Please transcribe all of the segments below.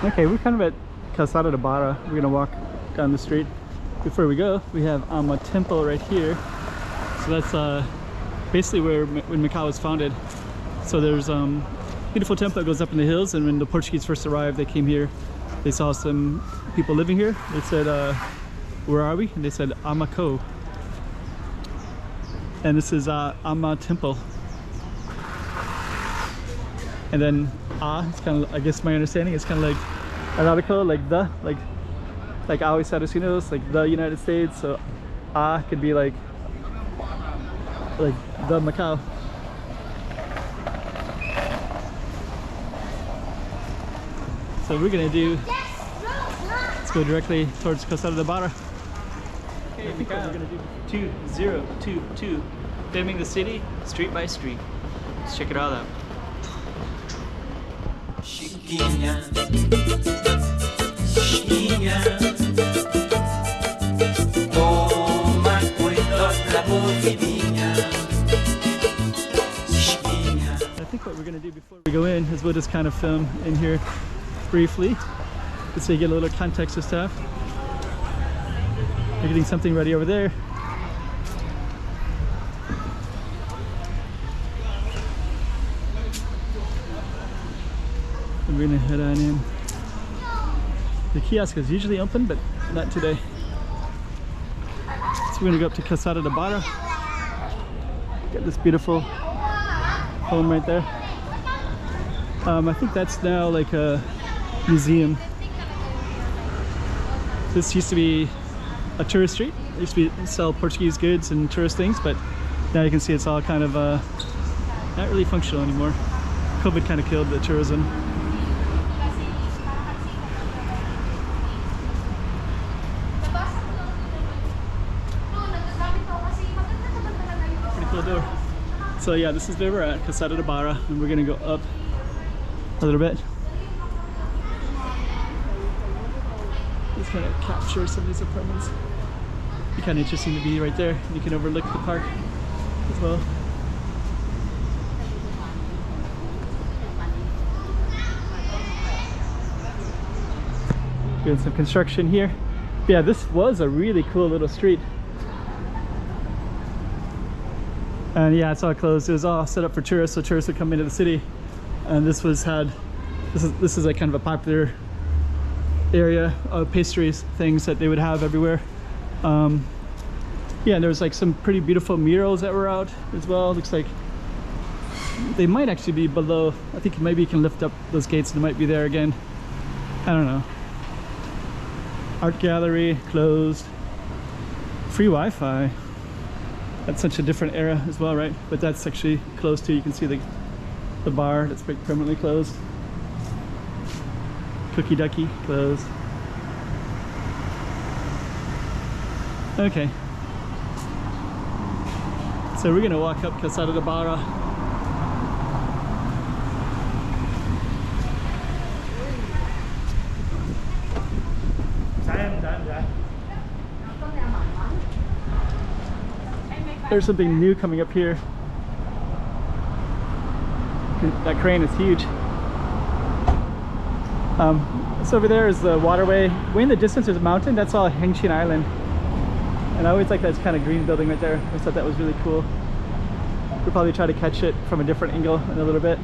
Okay, we're kind of at Calçada da Barra. We're gonna walk down the street. Before we go, we have a temple right here. So that's basically when Macau was founded. So there's beautiful temple that goes up in the hills, and when the Portuguese first arrived, they came here. They saw some people living here. They said, where are we? And they said, Macau. And this is Ama Temple. And then it's kind of, I guess my understanding, it's kind of like Arabico, like the, like Aoi Saraceno's, like the United States. So could be like the Macau. So we're gonna do, let's go directly towards Calçada da Barra. Okay, I think what we're gonna do 2022, filming the city street by street. Let's check it all out. Chiquinha, chiquinha, toma cuidado da movidinha. I think what we're gonna do before we go in is we'll just kind of film in here briefly, so you get a little context of stuff. We're getting something ready over there. And we're gonna head on in. The kiosk is usually open, but not today. So we're gonna go up to Calçada da Barra. Got this beautiful home right there. I think that's now like a museum. This used to be a tourist street. It used to sell Portuguese goods and tourist things, but now you can see it's all kind of not really functional anymore. COVID kind of killed the tourism. Pretty cool door. So yeah, this is where we're at, Calçada da Barra, and we're gonna go up a little bit. Just kind of capture some of these apartments. It'd be kind of interesting to be right there. You can overlook the park as well. Doing some construction here. But yeah, this was a really cool little street. And yeah, it's all closed. It was all set up for tourists, so tourists would come into the city. And this is like kind of a popular area of pastries, things that they would have everywhere. Yeah, and there was like some pretty beautiful murals that were out as well. Looks like they might actually be below. I think maybe you can lift up those gates and it might be there again. I don't know. Art gallery closed. Free Wi-Fi. That's such a different era as well, right? But that's actually closed too. You can see the bar that's permanently closed. Cookie Ducky closed. Okay. So we're gonna walk up Calçada da Barra. There's something new coming up here. That crane is huge. So over there is the waterway. Way in the distance there's a mountain. That's all Hengqin Island. And I always like that kind of green building right there. I thought that was really cool. We'll probably try to catch it from a different angle in a little bit.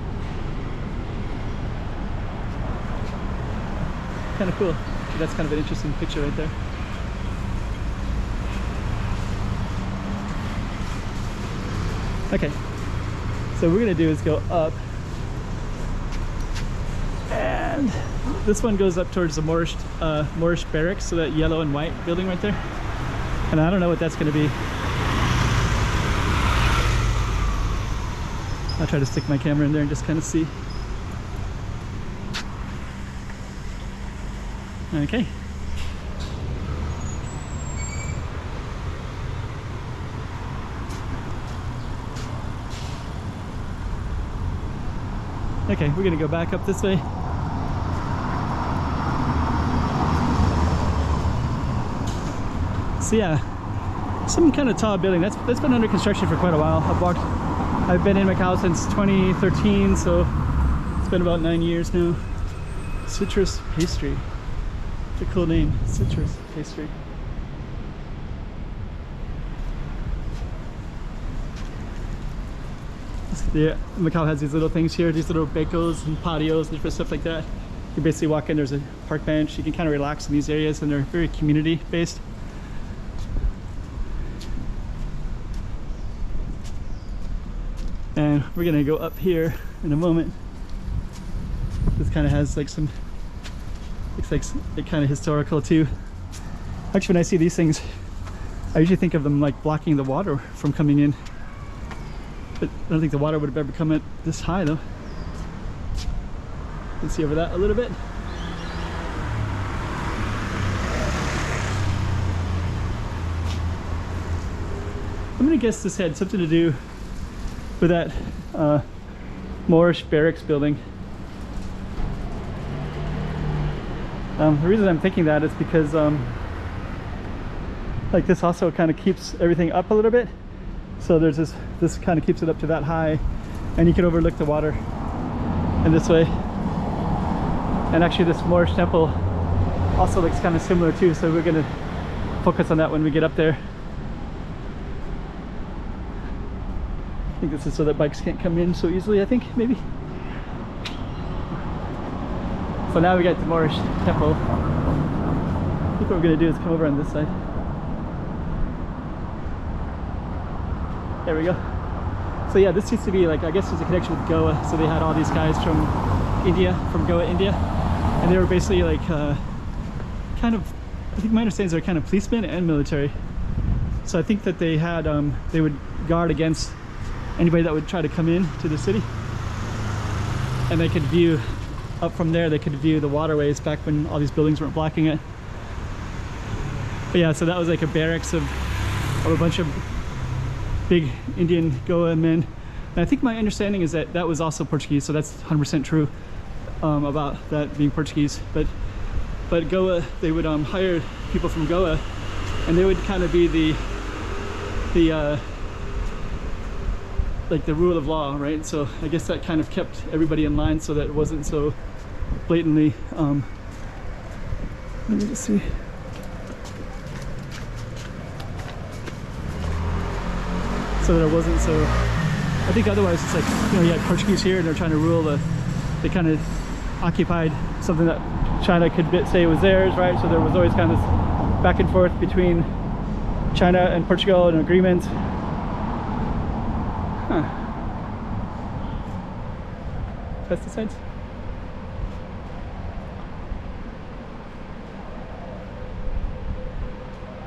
Kind of cool. That's kind of an interesting picture right there. Okay, so what we're gonna do is go up, and this one goes up towards the Moorish barracks, so that yellow and white building right there. And I don't know what that's gonna be. I'll try to stick my camera in there and just kind of see. Okay. Okay, we're gonna go back up this way. So yeah, some kind of tall building. That's been under construction for quite a while. I've been in Macau since 2013, so it's been about 9 years now. citrus pastry. It's a cool name, citrus pastry. Yeah, Macau has these little things here, these little becos and patios and different stuff like that. You basically walk in, there's a park bench, you can kind of relax in these areas, and they're very community based. And we're gonna go up here in a moment. This kind of has like some, looks like it kind of historical too. Actually, when I see these things, I usually think of them like blocking the water from coming in. But I don't think the water would have ever come in this high though. Let's see over that a little bit. I'm gonna guess this had something to do with that Moorish barracks building. The reason I'm thinking that is because like this also kind of keeps everything up a little bit. So there's this kind of keeps it up to that high, and you can overlook the water in this way. And actually this Moorish temple also looks kind of similar too, so we're gonna focus on that when we get up there. I think this is so that bikes can't come in so easily, I think, maybe. So now we got the Moorish temple. I think what we're gonna do is come over on this side. There we go. So yeah, this used to be like, I guess there's a connection with Goa. So they had all these guys from India, from Goa, India. And they were basically like kind of, I think my understanding is they're kind of policemen and military. So I think that they had, they would guard against anybody that would try to come in to the city. And they could view, up from there, they could view the waterways back when all these buildings weren't blocking it. But yeah, so that was like a barracks of a bunch of big Indian Goa men. And I think my understanding is that that was also Portuguese, so that's 100% true about that being Portuguese. But Goa, they would hire people from Goa, and they would kind of be the like the rule of law, right? So I guess that kind of kept everybody in line, so that it wasn't so blatantly. Let me just see. So that it wasn't so, I think otherwise it's like, you know, you had Portuguese here and they're trying to rule they kind of occupied something that China could say was theirs, right? So there was always kind of this back and forth between China and Portugal, an agreement. Huh. Pesticides?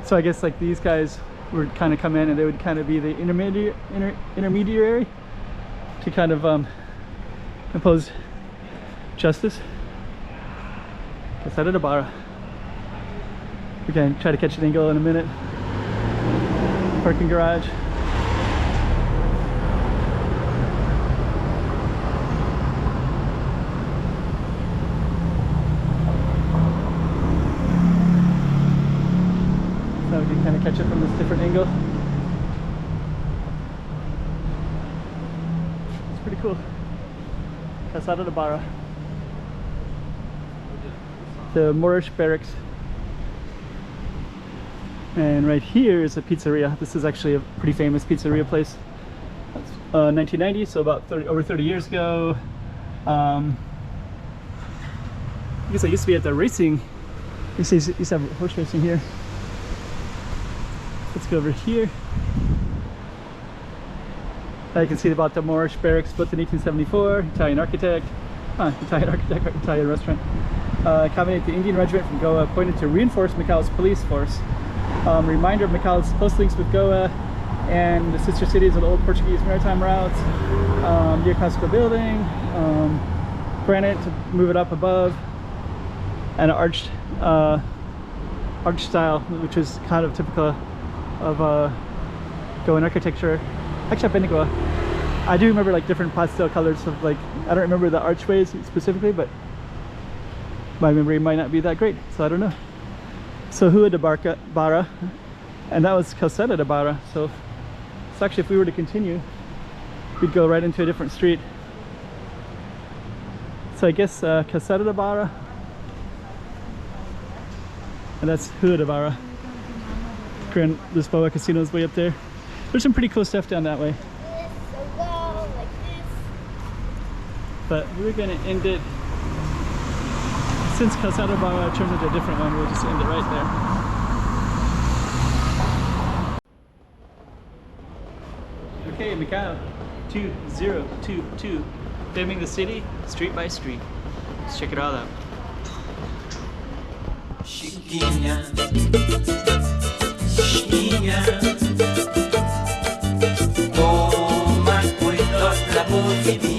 So I guess like these guys would kind of come in and they would kind of be the intermediary to kind of impose justice. Calçada da Barra. We can try to catch an angle in a minute. Parking garage. So we can kind of catch it from this different angle. It's pretty cool. Calçada da Barra. The Moorish barracks. And right here is a pizzeria. This is actually a pretty famous pizzeria place. That's 1990, so about over 30 years ago. I guess I used to be at the racing. You used to have horse racing here. Let's go over here. Now you can see about the Moorish barracks built in 1874. Italian architect. Italian restaurant. Accommodate the Indian regiment from Goa, appointed to reinforce Macau's police force. Reminder of Macau's close links with Goa and the sister cities of the old Portuguese maritime routes. Neoclassical building, granite to move it up above, and an arched style, which is kind of typical of Goan architecture. Actually, I've been to Goa. I do remember like different pastel colors of like, I don't remember the archways specifically, but my memory might not be that great, so I don't know. So Rua da Barra, and that was Calçada da Barra. So actually, if we were to continue, we'd go right into a different street. So I guess Calçada da Barra And that's Calçada da Barra. Grand Lisboa Casino is way up there. There's some pretty cool stuff down that way. Like this. But we're gonna end it, since Calçada da Barra turned into a different one, we'll just end it right there. Okay, Macau 2022. Filming the city, street by street. Let's check it all out. Chiquinha, chiquinha, toma cuidado da bovidinha.